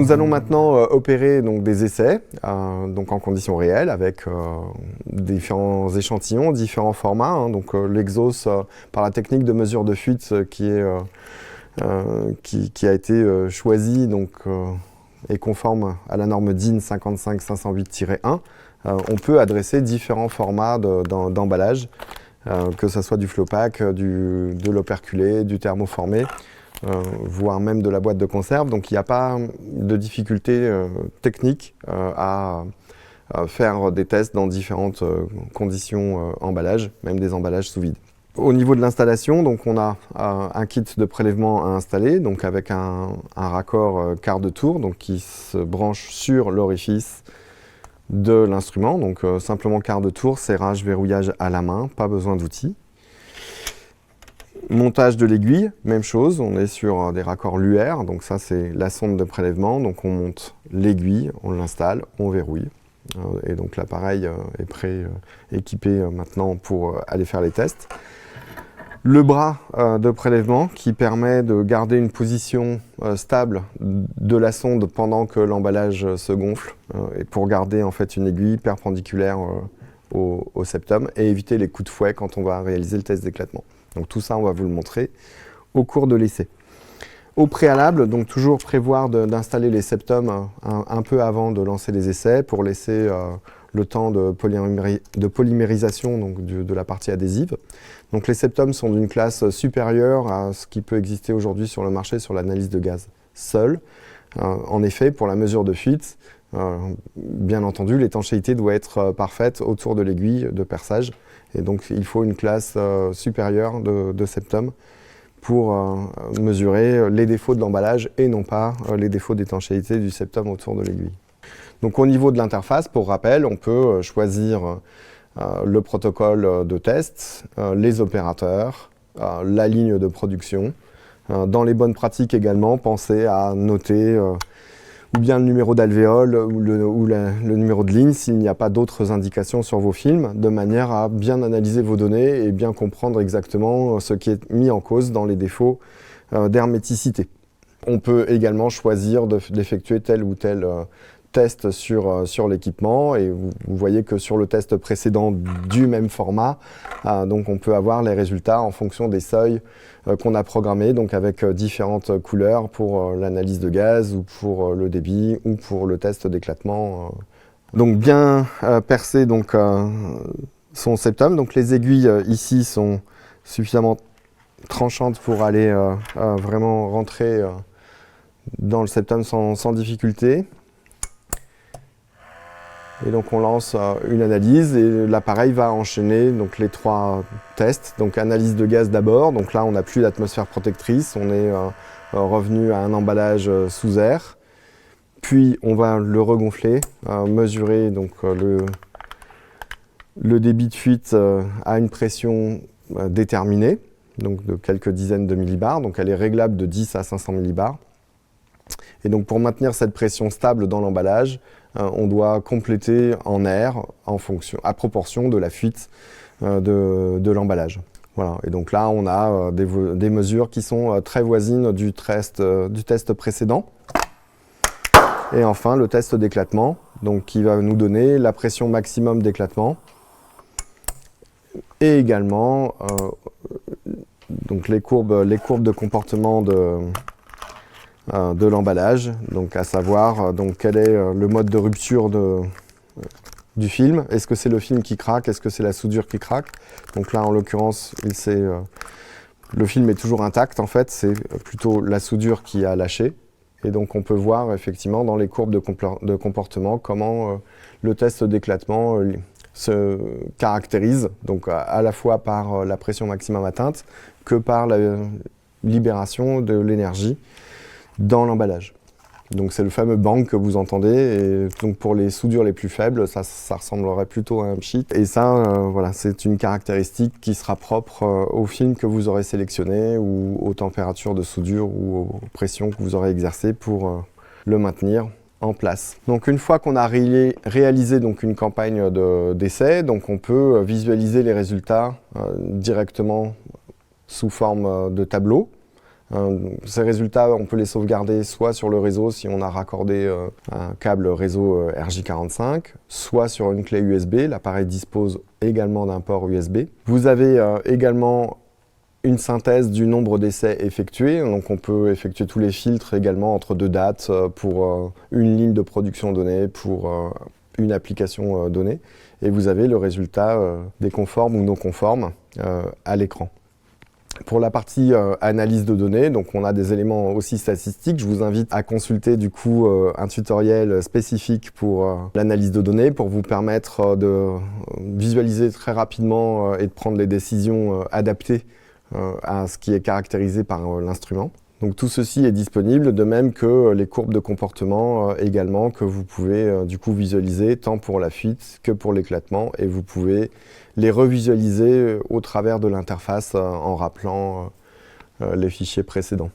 nous allons maintenant opérer donc, des essais donc en conditions réelles avec différents échantillons, différents formats. Hein, donc l'Exos par la technique de mesure de fuite qui a été choisie donc, est conforme à la norme DIN 55508-1. On peut adresser différents formats d'emballage, que ce soit du flow-pack, de l'operculé, du thermoformé, voire même de la boîte de conserve. Donc il n'y a pas de difficulté technique à faire des tests dans différentes conditions emballage, même des emballages sous vide. Au niveau de l'installation, donc on a un kit de prélèvement à installer, donc avec un raccord quart de tour, donc qui se branche sur l'orifice de l'instrument. Donc simplement quart de tour, serrage, verrouillage à la main, pas besoin d'outils. Montage de l'aiguille, même chose, on est sur des raccords LUR, donc ça c'est la sonde de prélèvement, donc on monte l'aiguille, on l'installe, on verrouille. Et donc l'appareil est prêt, équipé maintenant pour aller faire les tests. Le bras de prélèvement qui permet de garder une position stable de la sonde pendant que l'emballage se gonfle et pour garder en fait une aiguille perpendiculaire au septum et éviter les coups de fouet quand on va réaliser le test d'éclatement. Donc tout ça, on va vous le montrer au cours de l'essai. Au préalable, donc toujours prévoir d'installer les septums un peu avant de lancer les essais pour laisser le temps de polymérisation donc de la partie adhésive. Donc les septums sont d'une classe supérieure à ce qui peut exister aujourd'hui sur le marché sur l'analyse de gaz seul. En effet, pour la mesure de fuite, bien entendu, l'étanchéité doit être parfaite autour de l'aiguille de perçage. Et donc il faut une classe supérieure de septum pour mesurer les défauts de l'emballage et non pas les défauts d'étanchéité du septum autour de l'aiguille. Donc au niveau de l'interface, pour rappel, on peut choisir le protocole de test, les opérateurs, la ligne de production. Dans les bonnes pratiques également, pensez à noter ou bien le numéro d'alvéole ou le numéro de ligne s'il n'y a pas d'autres indications sur vos films, de manière à bien analyser vos données et bien comprendre exactement ce qui est mis en cause dans les défauts d'herméticité. On peut également choisir d'effectuer tel ou tel test sur l'équipement et vous voyez que sur le test précédent du même format, donc on peut avoir les résultats en fonction des seuils qu'on a programmés, donc avec différentes couleurs pour l'analyse de gaz ou pour le débit ou pour le test d'éclatement. Donc bien percer donc, son septum, donc les aiguilles ici sont suffisamment tranchantes pour aller vraiment rentrer dans le septum sans difficulté. Et donc on lance une analyse et l'appareil va enchaîner donc, les trois tests. Donc analyse de gaz d'abord, donc là on n'a plus d'atmosphère protectrice, on est revenu à un emballage sous air. Puis on va le regonfler, mesurer donc, le débit de fuite à une pression déterminée, donc de quelques dizaines de millibars, donc elle est réglable de 10 à 500 millibars. Et donc pour maintenir cette pression stable dans l'emballage, on doit compléter en air à proportion de la fuite de l'emballage. Voilà. Et donc là, on a des mesures qui sont très voisines du test précédent. Et enfin, le test d'éclatement, donc qui va nous donner la pression maximum d'éclatement et également donc les courbes de comportement de l'emballage, donc à savoir donc, quel est le mode de rupture du film. Est-ce que c'est le film qui craque? Est-ce que c'est la soudure qui craque? Donc là, en l'occurrence, le film est toujours intact en fait, c'est plutôt la soudure qui a lâché. Et donc on peut voir effectivement dans les courbes de comportement comment le test d'éclatement se caractérise, donc à la fois par la pression maximum atteinte que par la libération de l'énergie dans l'emballage. Donc c'est le fameux bang que vous entendez, et donc pour les soudures les plus faibles, ça ressemblerait plutôt à un pchit. Et ça, voilà, c'est une caractéristique qui sera propre au film que vous aurez sélectionné ou aux températures de soudure ou aux pressions que vous aurez exercées pour le maintenir en place. Donc une fois qu'on a réalisé donc une campagne d'essai, donc on peut visualiser les résultats directement sous forme de tableau. Ces résultats, on peut les sauvegarder soit sur le réseau si on a raccordé un câble réseau RJ45, soit sur une clé USB. L'appareil dispose également d'un port USB. Vous avez également une synthèse du nombre d'essais effectués. Donc on peut effectuer tous les filtres également entre deux dates pour une ligne de production donnée, pour une application donnée. Et vous avez le résultat des conformes ou non conformes à l'écran. Pour la partie analyse de données, donc on a des éléments aussi statistiques. Je vous invite à consulter du coup un tutoriel spécifique pour l'analyse de données pour vous permettre de visualiser très rapidement et de prendre les décisions adaptées à ce qui est caractérisé par l'instrument. Donc tout ceci est disponible, de même que les courbes de comportement également, que vous pouvez du coup visualiser tant pour la fuite que pour l'éclatement, et vous pouvez les revisualiser au travers de l'interface en rappelant les fichiers précédents.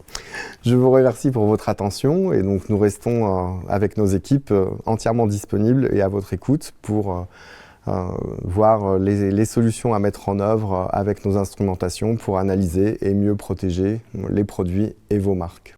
Je vous remercie pour votre attention, et donc nous restons avec nos équipes entièrement disponibles et à votre écoute pour voir les solutions à mettre en œuvre avec nos instrumentations pour analyser et mieux protéger les produits et vos marques.